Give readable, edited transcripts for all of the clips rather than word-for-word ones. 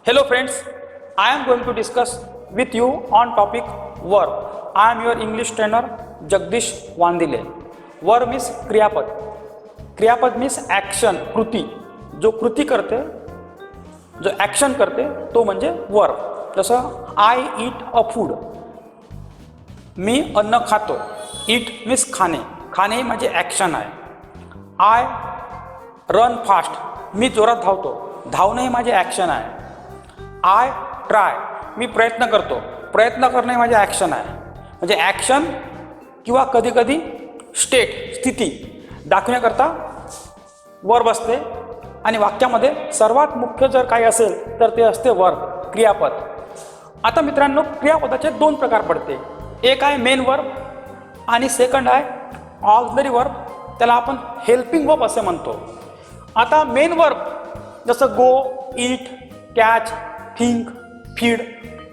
Hello friends, I am going to discuss with you on topic verb. I am your English trainer Jagdish Wandile. Verb means क्रियापद. क्रियापद means action, कृती. जो कृती करते, जो action करते तो म्हणजे वर्ब. जसं आय ईट अ फूड, मी अन्न खातो. ईट मीन्स खाणे, खाणे म्हणजे ॲक्शन आहे. आय रन फास्ट, मी जोरात धावतो, धावणे हे माझे ॲक्शन आहे. आय ट्राय, मी प्रयत्न करतो, प्रयत्न करणे माझे ॲक्शन आहे. म्हणजे ॲक्शन किंवा कधी कधी स्टेट, स्थिती दाखवण्याकरता वर्ब असते. आणि वाक्यामध्ये सर्वात मुख्य जर काही असेल तर ते असते वर्ब, क्रियापद. आता मित्रांनो, क्रियापदाचे दोन प्रकार पडते. एक आहे मेन वर्ब आणि सेकंड आहे ऑक्झिलरी वर्ब. त्याला आपण हेल्पिंग वर्ब असे म्हणतो. आता मेन वर्ब जसं go, eat, catch, think, feed,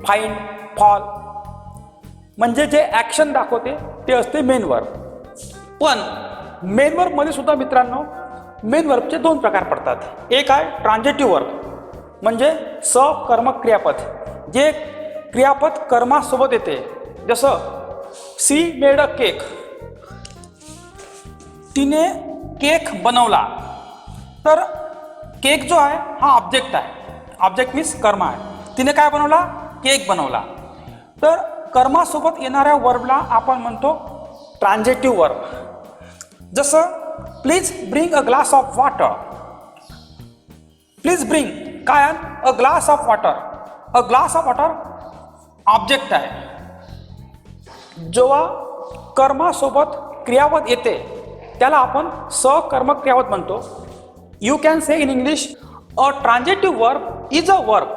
find, fall म्हणजे जे ॲक्शन दाखवते ते असते मेन वर्ब. पण मेन वर्बमध्ये सुद्धा मित्रांनो मेन वर्बचे दोन प्रकार पडतात. एक आहे ट्रान्झिटिव्ह वर्ब, म्हणजे सकर्मक क्रियापद, जे क्रियापद कर्मासोबत येते. जसं सी मेड अ केक, तिने केक बनवला. तर केक जो आहे हा ऑब्जेक्ट आहे. ऑब्जेक्ट मीन्स कर्म आहे. तिने काय बनवला? केक बनवला. तर कर्मासोबत येणाऱ्या वर्बला आपण म्हणतो ट्रान्झिटिव्ह वर्ब. जसं please bring a glass of water. Please bring काय? A glass of water. अ ग्लास ऑफ वॉटर ऑब्जेक्ट आहे. जेव्हा कर्मासोबत क्रियापद येते त्याला आपण सकर्मक क्रियापद म्हणतो. You can say in English, a transitive verb is a verb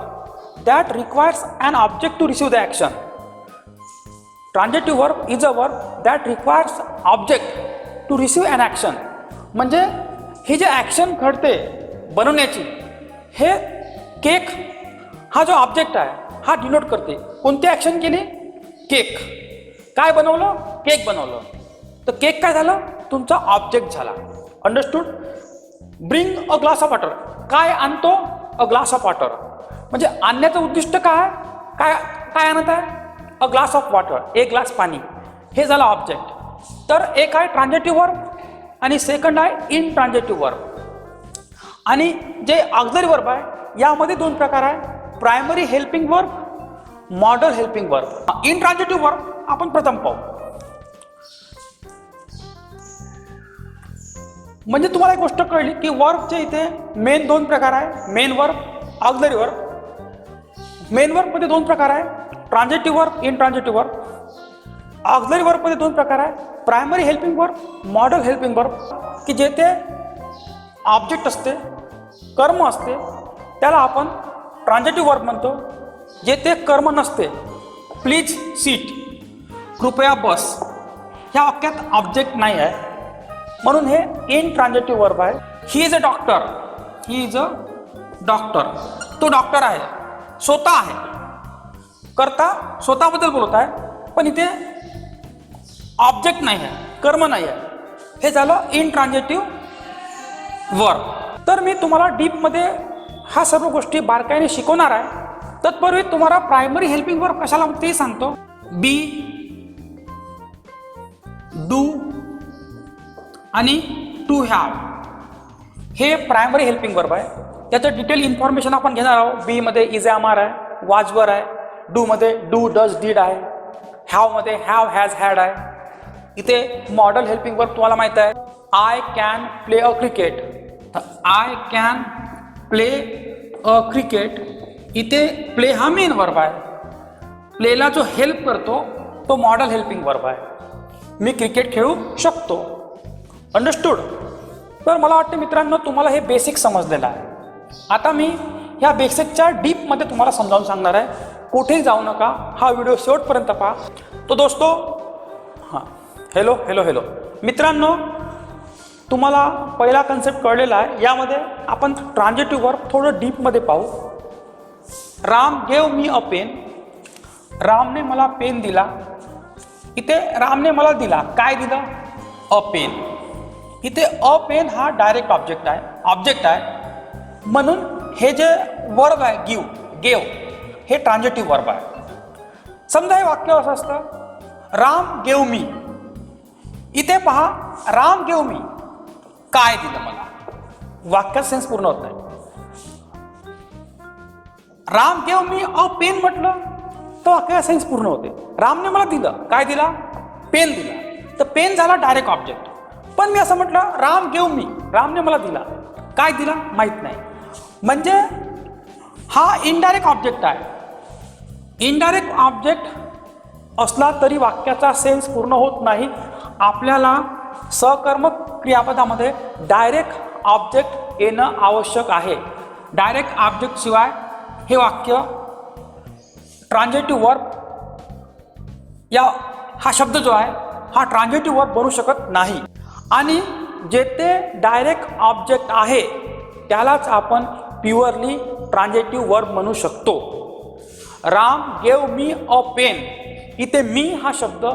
that requires an object to receive the action. Transitive verb is a verb that requires object to receive an action. म्हणजे हे जे action घडते बनवण्याची, हे cake हा जो object आहे हा डिनोट करते. कोणती ॲक्शन केली? केक. काय बनवलं? केक बनवलं. तर केक काय झालं? तुमचा ऑब्जेक्ट झाला. Understood? Bring a glass of water, काय आणतो? A glass of water. म्हणजे आणण्याचं उद्दिष्ट काय? काय काय आणत आहे? अ ग्लास ऑफ वॉटर, एक ग्लास पाणी. हे झालं ऑब्जेक्ट. तर एक आहे ट्रान्झिटिव्ह वर्ब आणि सेकंड आहे इन ट्रान्झिटिव्ह वर्ब. आणि जे ऑक्झिलरी वर्ब आहे यामध्ये दोन प्रकार आहे. Primary helping verb, modal helping verb. Intransitive verb आपण प्रथम पाहू. म्हणजे तुम्हाला एक गोष्ट कळली की वर्बचे इथे मेन दोन प्रकार आहे. Main verb, auxiliary verb. Main वर्बमध्ये दोन प्रकार आहे, transitive verb, intransitive verb. Auxiliary वर्बमध्ये दोन प्रकार आहे, primary helping verb, modal helping verb. की जेथे ऑब्जेक्ट असते, कर्म असते त्याला आपण ट्रान्झिटिव्ह वर्ब म्हणतो. जेथे कर्म नसते, प्लीज सीट, कृपया बस, ह्या वाक्यात ऑब्जेक्ट नाही आहे म्हणून हे इन ट्रान्झिटिव्ह वर्ब आहे. He is a doctor, he is a doctor. तो डॉक्टर आहे, स्वतः आहे, करता स्वतःबद्दल बोलत आहे, पण इथे ऑब्जेक्ट नाही आहे, कर्म नाही आहे. हे झालं इन ट्रान्झिटिव्ह वर्ब. तर मी तुम्हाला डीपमध्ये हा सर्व गोष्टी बारकाईने शिकवणार आहे. तत्पूर्वी तुम्हाला प्रायमरी हेल्पिंग वर्ब कशाला ते सांगतो. बी, डू आणि टू हॅव हे प्रायमरी हेल्पिंग वर्ब आहे. त्याचं डिटेल इन्फॉर्मेशन आपण घेणार आहोत. बीमध्ये इज आर आहे, वाजवर आहे. डूमध्ये डू डज डीड आहे. हॅवमध्ये हॅव हॅज हॅड आहे. इथे मॉडल हेल्पिंग वर्ब तुम्हाला माहीत आहे. I can play a cricket. तर I can play a cricket, इथे प्ले हा मेन वर्ब आहे. प्लेला जो हेल्प करतो तो मॉडल हेल्पिंग वर्ब आहे. मी क्रिकेट खेळू शकतो. अंडरस्टूड? तर मला वाटतं मित्रांनो तुम्हाला हे बेसिक समजलेलं आहे. आता मी ह्या बेसिकच्या डीपमध्ये तुम्हाला समजावून सांगणार आहे. कुठेही जाऊ नका, हा व्हिडिओ शेवटपर्यंत पहा. तो दोस्तो, हां, हॅलो हॅलो हॅलो मित्रांनो, तुम्हाला पहिला कन्सेप्ट कळलेला आहे. यामध्ये आपण ट्रान्झिटिव्ह वर्ब थोडं डीपमध्ये पाहू. राम गेव मी अ पेन, रामने मला पेन दिला. इथे रामने मला दिला, काय दिलं? अ पेन. इथे अ पेन हा डायरेक्ट ऑब्जेक्ट आहे, म्हणून हे जे वर्ब आहे गिव, गेव हे ट्रान्झिटिव्ह वर्ब आहे. समजा हे वाक्य असं असतं, राम गेव मी. इथे पहा, राम गेव मी काय दिलं मला, वाक्यात सेन्स पूर्ण होत नाही. राम गेव मी अ पेन म्हटलं तर वाक्याचा सेन्स पूर्ण होते. रामने मला दिलं, काय दिला, पेन दिला, तर पेन झाला डायरेक्ट ऑब्जेक्ट. पण मी असं म्हटलं, राम गेव मी, रामने मला दिला, काय दिला माहित नाही, म्हणजे हा इनडायरेक्ट ऑब्जेक्ट आहे. इनडायरेक्ट ऑब्जेक्ट असला तरी वाक्याचा सेन्स पूर्ण होत नाही. आपल्याला सकर्मक क्रियापदामध्ये डायरेक्ट ऑब्जेक्ट येणं आवश्यक आहे. डायरेक्ट ऑब्जेक्ट शिवाय हे वाक्य ट्रान्झिटिव्ह वर्ब हा शब्द जो आहे हा ट्रान्झिटिव्ह वर्ब बनू शकत नाही. आणि जेथे डायरेक्ट ऑब्जेक्ट आहे त्यालाच आपण प्युअरली ट्रान्झिटिव्ह वर्ब म्हणू शकतो. राम गेव मी अ पेन, इथे मी हा शब्द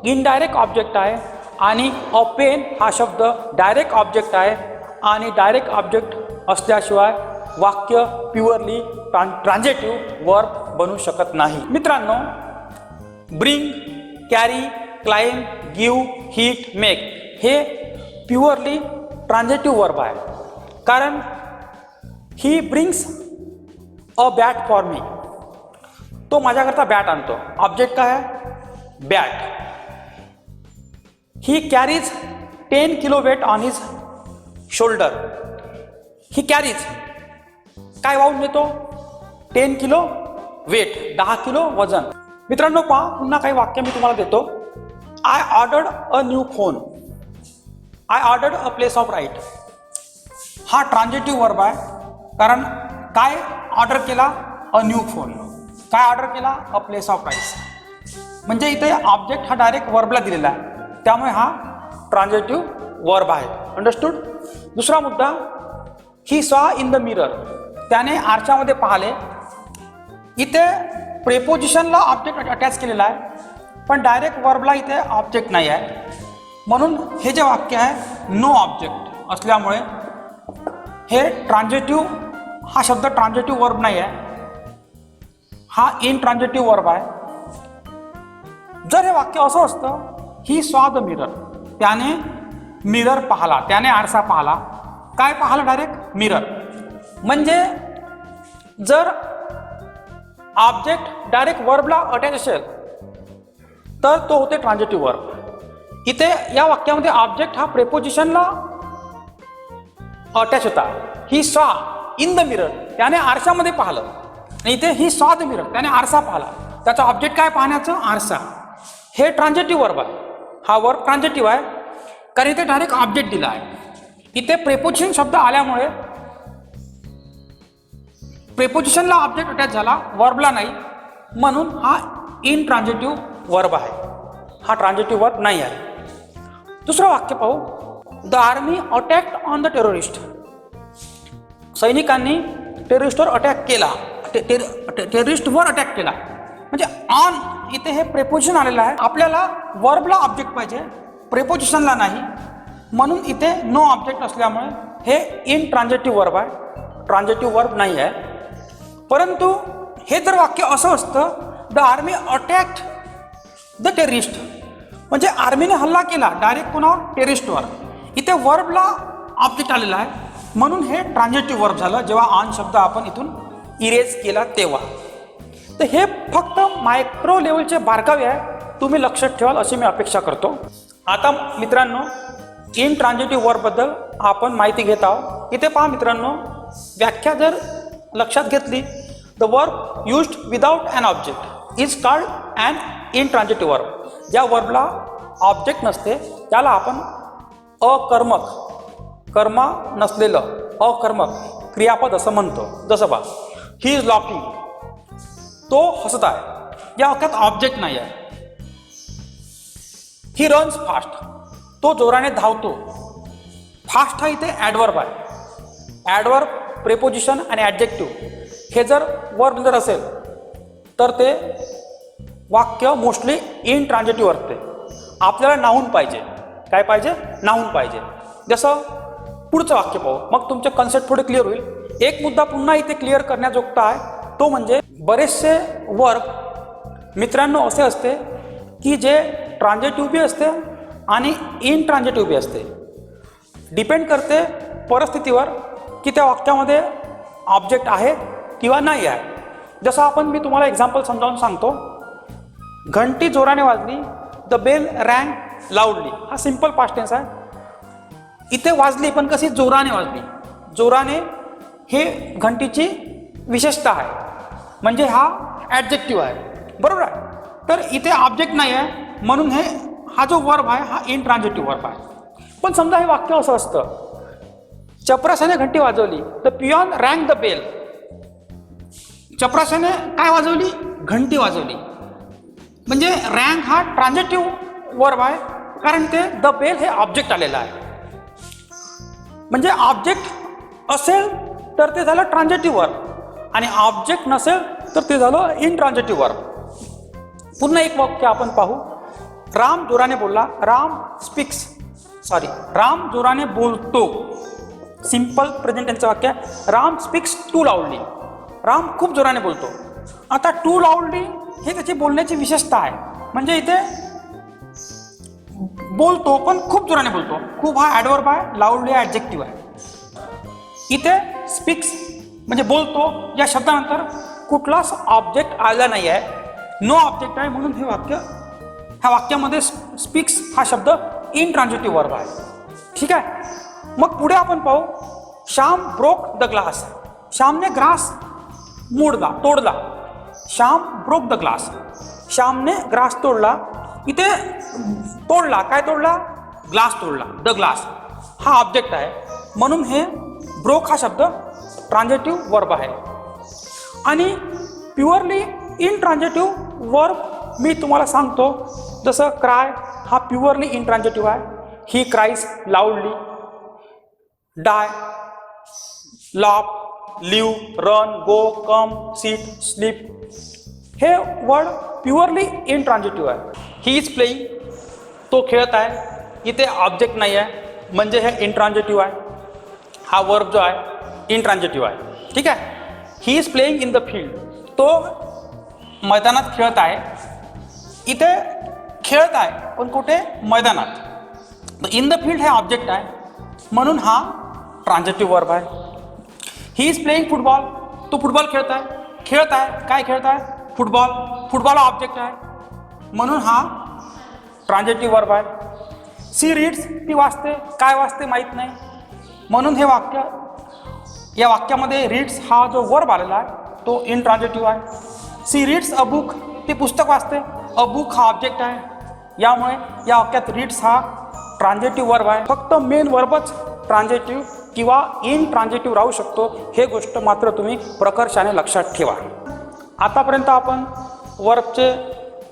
इनडायरेक्ट ऑब्जेक्ट आहे आणि अ पेन हा शब्द डायरेक्ट ऑब्जेक्ट आहे. आणि डायरेक्ट ऑब्जेक्ट असल्याशिवाय वाक्य प्युअरली ट्रान्झिटिव्ह वर्ब बनू शकत नाही. मित्रांनो, bring, carry, climb, give, hit, make हे प्युअरली ट्रान्झिटिव्ह वर्ब आहे. कारण he brings a bat for me, तो माझ्याकरता बॅट आणतो, ऑब्जेक्ट काय आहे, bat. He carries 10 kilo weight on his shoulder. He carries काय वाहून नेतो, 10 किलो वेट, 10 किलो वजन. मित्रांनो पहा, पुन्हा काही वाक्य मी तुम्हाला देतो. I ordered a new phone, I ordered a place of right. हा ट्रान्झिटिव्ह वर्ब आहे. कारण काय ऑर्डर केला, अ न्यू फोन. काय ऑर्डर केला, अ प्लेस ऑफ राईट्स. म्हणजे इथे ऑब्जेक्ट हा डायरेक्ट वर्बला दिलेला आहे, त्यामुळे हा ट्रान्झिटिव्ह वर्ब आहे. अंडरस्टूड. दुसरा मुद्दा, he saw in the mirror, त्याने आरशामध्ये पाहिले. इथे प्रेपोजिशनला ऑब्जेक्ट अटॅच केलेला आहे, पण डायरेक्ट वर्बला इथे ऑब्जेक्ट नाही आहे. म्हणून हे जे वाक्य आहे नो ऑब्जेक्ट असल्यामुळे हे ट्रान्झिटिव्ह, हा शब्द ट्रान्झिटिव्ह वर्ब नाही आहे, हा इन ट्रान्झिटिव्ह वर्ब आहे. जर हे वाक्य असं असतं, ही सॉ द मिरर, त्याने मिरर पाहला, त्याने आरसा पाहला. काय पाहला, डायरेक्ट मिरर. म्हणजे जर ऑब्जेक्ट डायरेक्ट वर्बला अटॅच असेल तर तो होते ट्रान्झिटिव्ह वर्ब. इथे या वाक्यामध्ये ऑब्जेक्ट हा प्रेपोजिशनला अटॅच होता. He saw in the mirror, त्याने आरशामध्ये पाहिलं. आणि इथे ही सॉ द मिरर, त्याने आरसा पाहिला. त्याचा ऑब्जेक्ट काय पाहण्याचं, आरसा. हे ट्रान्झिटिव्ह वर्ब आहे. हा वर्ब ट्रान्झिटिव्ह आहे कारण इथे डायरेक्ट ऑब्जेक्ट दिला आहे. इथे प्रेपोजिशन शब्द आल्यामुळे प्रेपोजिशनला ऑब्जेक्ट अटॅच झाला, वर्बला नाही, म्हणून हा इन ट्रान्झिटिव्ह वर्ब आहे, हा ट्रान्झिटिव्ह वर्ब नाही आहे. दुसरं वाक्य पाहू. The army attacked on the terrorist. सैनिकांनी टेररिस्टवर अटॅक केला, टेररिस्टवर अटॅक केला. म्हणजे ऑन इथे हे प्रेपोजिशन आलेलं आहे. आपल्याला वर्बला ऑब्जेक्ट पाहिजे, प्रेपोजिशनला नाही, म्हणून इथे नो ऑब्जेक्ट असल्यामुळे हे इन ट्रान्झिटिव्ह वर्ब आहे, ट्रान्झिटिव्ह वर्ब नाही आहे. परंतु हे जर वाक्य असं असतं, the army attacked the terrorist, म्हणजे आर्मीने हल्ला केला डायरेक्ट कोणावर, टेररिस्टवर. इथे वर्बला ऑब्जेक्ट आलेला आहे, म्हणून हे ट्रान्झिटिव्ह वर्ब झालं जेव्हा ऑन शब्द आपण इथून इरेज केला तेव्हा. तर हे फक्त मायक्रो लेवलचे बारकावे आहे, तुम्ही लक्षात ठेवाल अशी मी अपेक्षा करतो. आता मित्रांनो, इन ट्रान्झिटिव्ह वर्बबद्दल आपण माहिती घेत आहोत. इथे पहा मित्रांनो, व्याख्या जर लक्षात घेतली, the verb used without an object is called an intransitive verb. ज्या वर्बला ऑब्जेक्ट नसते त्याला आपण अकर्मक, कर्म नसलेलं अकर्मक क्रियापद असं म्हणतो. जसं बा, ही इज लॉकिंग, तो हसत आहे, या वाक्यात ऑब्जेक्ट नाही आहे. ही रन्स फास्ट, तो जोराने धावतो. फास्ट हा इथे ॲडवर्ब आहे. ॲडवर्ब, प्रेपोजिशन आणि ॲडजेक्टिव्ह हे जर वर्ब जर असेल तर ते वाक्य मोस्टली इन ट्रान्झिटिव्ह असते. आपल्याला नाऊन पाहिजे. काय पाहिजे, नाऊन पाहिजे. जसं पुढचं वाक्य पाहू, मग तुमचे कन्सेप्ट थोडे क्लिअर होईल. एक मुद्दा पुन्हा इथे क्लिअर करण्याजोगता आहे. तो म्हणजे बरेचसे वर्ब मित्रांनो असे असते की जे ट्रान्झिटिव्ह बी असते आणि इनट्रान्झिटिव्ह बी असते. डिपेंड करते परिस्थितीवर की त्या वाक्यामध्ये ऑब्जेक्ट आहे किंवा नाही आहे. जसं मी तुम्हाला एक्झाम्पल समजावून सांगतो. घंटी जोराने वाजली, द बेल रँग लाऊडली. हा सिंपल पास्ट टेन्स आहे. इथे वाजली पण कशी जोराने वाजली. जोराने हे घंटीची विशेषता आहे, म्हणजे हा ॲडजेक्टिव्ह आहे, बरोबर आहे. तर इथे ऑब्जेक्ट नाही आहे म्हणून हा जो वर्ब आहे हा इनट्रान्झिटिव्ह वर्ब आहे. पण समजा हे वाक्य असं असतं, चपराशाने घंटी वाजवली, द पियॉन रँग द बेल. चपराशाने काय वाजवली? घंटी वाजवली. म्हणजे रँग हा ट्रान्झिटिव्ह वर्ब आहे, कारण ते द बेल हे ऑब्जेक्ट आलेलं आहे. म्हणजे ऑब्जेक्ट असेल तर ते झालं ट्रान्झिटिव्ह वर्ब आणि ऑब्जेक्ट नसेल तर ते झालं इनट्रान्झिटिव्ह वर्ब. पुन्हा एक वाक्य आपण पाहू. राम जोराने बोलला. राम जोराने बोलतो. सिंपल प्रेझेंट टेन्सचं वाक्य. Ram speaks too loudly. Ram खूप जोराने बोलतो. आता टू लाऊडली हे त्याची बोलण्याची विशेषता आहे, म्हणजे इथे बोलतो पण खूप जोराने बोलतो. खूप हा ॲडवर्ब आहे, लाऊडली ॲडजेक्टिव्ह आहे. इथे स्पीक्स म्हणजे बोलतो या शब्दानंतर कुठलाच ऑब्जेक्ट आला नाही आहे, नो ऑब्जेक्ट आहे, म्हणून ह्या वाक्यामध्ये स्पीक्स हा शब्द इनट्रान्झिटिव्ह वर्ब आहे. ठीक आहे. मग पुढे आपण पाहू. Shyam broke the glass. श्यामने ग्लास तोडला. Shyam broke the glass. श्यामने ग्लास तोडला. इथे तोडला, काय तोडला? ग्लास तोडला. द ग्लास हा ऑब्जेक्ट आहे, म्हणून हे ब्रोक हा शब्द ट्रान्झिटिव्ह वर्ब आहे. आणि प्युअरली इनट्रान्झिटिव्ह वर्ब मी तुम्हाला सांगतो. जसं क्राय हा प्युअरली इनट्रान्झिटिव्ह आहे. ही क्राईज लाऊडली. डाय, लाफ, लिव, रन, गो, कम, सीट, स्लीप हे वर्ड प्युअरली इनट्रान्झिटिव्ह आहे. ही इज प्लेइंग, तो खेळत आहे. इथे ऑब्जेक्ट नाही आहे, म्हणजे हे इनट्रान्झिटिव्ह आहे. हा वर्ब जो आहे इनट्रान्झिटिव्ह आहे. ठीक आहे. He is playing in the field, तो मैदानात खेळत आहे. इथे खेळत आहे पण कुठे? मैदानात. इन द फील्ड हे ऑब्जेक्ट आहे, म्हणून हा ट्रान्झिटिव्ह वर्ब आहे. ही इज प्लेइंग फुटबॉल, तो फुटबॉल खेळत आहे. काय खेळत आहे? फुटबॉल. फुटबॉल ऑब्जेक्ट आहे, म्हणून हा ट्रान्झिटिव्ह वर्ब आहे. सी रीड्स, ती वाचते. काय वाचते माहीत नाही, म्हणून या वाक्यामध्ये रीड्स हा जो वर्ब आलेला आहे तो इनट्रान्झिटिव्ह आहे. सी रीड्स अ बुक, ती पुस्तक वाचते. अ बुक हा ऑब्जेक्ट आहे, यामुळे या वाक्यात रीड्स हा ट्रान्झिटिव्ह वर्ब आहे. फक्त मेन वर्बच ट्रान्झिटिव्ह किंवा इनट्रान्झिटिव्ह राहू शकतो, हे गोष्ट मात्र तुम्ही प्रकर्षाने लक्षात ठेवा. आतापर्यंत आपण वर्बचे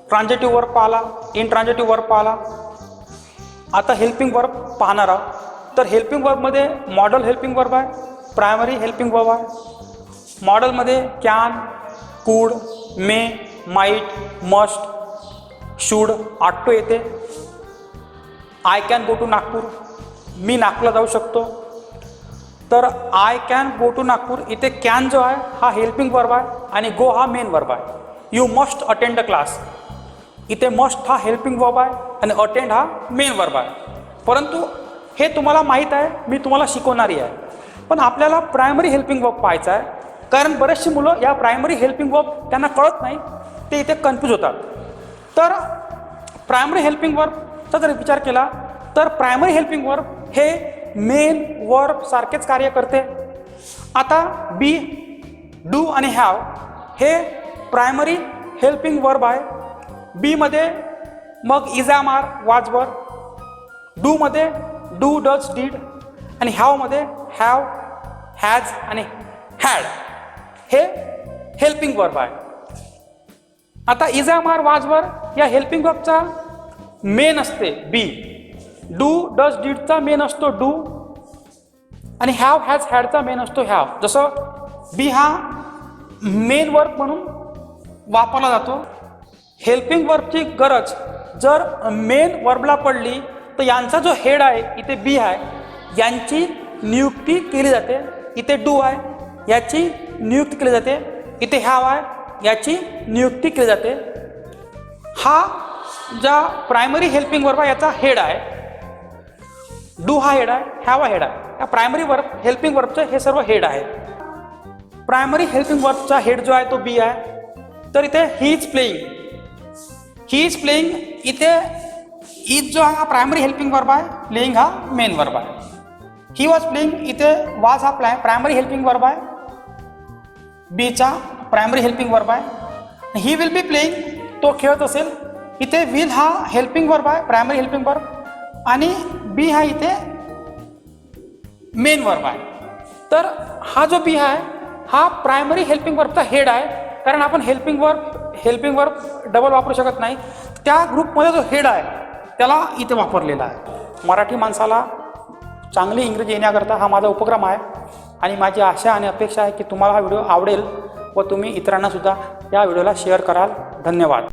ट्रान्झिटिव्ह वर्ब पाहिला, इनट्रान्झिटिव्ह वर्ब पाहिला. आता हेल्पिंग वर्ब पाहणार आहोत. तर हेल्पिंग वर्बमध्ये मॉडल हेल्पिंग वर्ब आहे, प्रायमरी हेल्पिंग वर्ब आहे. मॉडलमध्ये can, could, may, might, must, should, ought to येते. I can go to Nagpur, मी नागपूरला जाऊ शकतो. तर I can go to Nagpur, इथे कॅन जो आहे हा हेल्पिंग वर्ब आहे आणि गो हा मेन वर्ब आहे. You must attend the class, इथे मस्ट हा हेल्पिंग वर्ब आहे आणि अटेंड हा मेन वर्ब आहे. परंतु हे तुम्हाला माहीत आहे, मी तुम्हाला शिकवणारी आहे. पण आपल्याला प्रायमरी हेल्पिंग वर्ब पाहायचा आहे, कारण बरेचशी मुलं या प्रायमरी हेल्पिंग वर्ब त्यांना कळत नाही, ते इथे कन्फ्यूज होतात. तर प्रायमरी हेल्पिंग वर्बचा जर विचार केला तर प्रायमरी हेल्पिंग वर्ब हे मेन वर्ब सारखेच कार्य करते. आता बी, डू आणि हॅव हे प्रायमरी हेल्पिंग वर्ब आहे. बीमध्ये मग इज, एम, आर, वाज, वर. डूमध्ये डू, डज, डीड आणि हॅवमध्ये हॅव, हॅज आणि हॅड हे हेल्पिंग वर्ब आहे. आता इज, एम, आर, वाज, वर या हेल्पिंग वर्बचा मेन असते बी. डू, डज, डीडचा मेन असतो डू आणि हॅव, हॅज, हॅडचा मेन असतो हॅव. जसं बी हा मेन वर्ब म्हणून वापरला जातो. हेल्पिंग वर्बची गरज जर मेन वर्बला पडली तर यांचा जो हेड आहे इथे बी आहे, यांची नियुक्ती केली जाते. इथे डू आहे, याची नियुक्ती केली जाते इथे हॅव आहे, याची नियुक्ती केली जाते. हा ज्या प्रायमरी हेल्पिंग वर्ब आहे याचा हेड आहे. डू हा हेड आहे, हॅव हा हेड आहे. या प्रायमरी वर्ब हेल्पिंग वर्बचे हे सर्व हेड आहे. प्रायमरी हेल्पिंग वर्बचा हेड जो आहे तो बी आहे. तर इथे he is playing, he is playing, इथे इज जो हा प्रायमरी हेल्पिंग वर्ब आहे, प्लेइंग हा मेन वर्ब आहे. ही वॉज प्लेइंग, इथे वॉज हा प्रायमरी हेल्पिंग वर्ब आहे, बीचा प्रायमरी हेल्पिंग वर्ब आहे. ही विल बी प्लेइंग, तो खेळत असेल. इथे विल हा हेल्पिंग वर्ब आहे, प्रायमरी हेल्पिंग वर्ब, आणि बी हा इथे मेन वर्ब आहे. तर हा जो बी आहे हा प्रायमरी हेल्पिंग वर्बचा हेड आहे, कारण आपण हेल्पिंग वर्ब डबल वापरू शकत नाही. त्या ग्रुपमध्ये जो हेड आहे त्याला इथे वापरलेला आहे. मराठी माणसाला चांगली इंग्रजी येण्याकरता हा माझा उपक्रम आहे, आणि माझी आशा आणि अपेक्षा आहे की तुम्हाला हा व्हिडिओ आवडेल व तुम्ही इतरांना सुद्धा या व्हिडिओला शेअर कराल. धन्यवाद.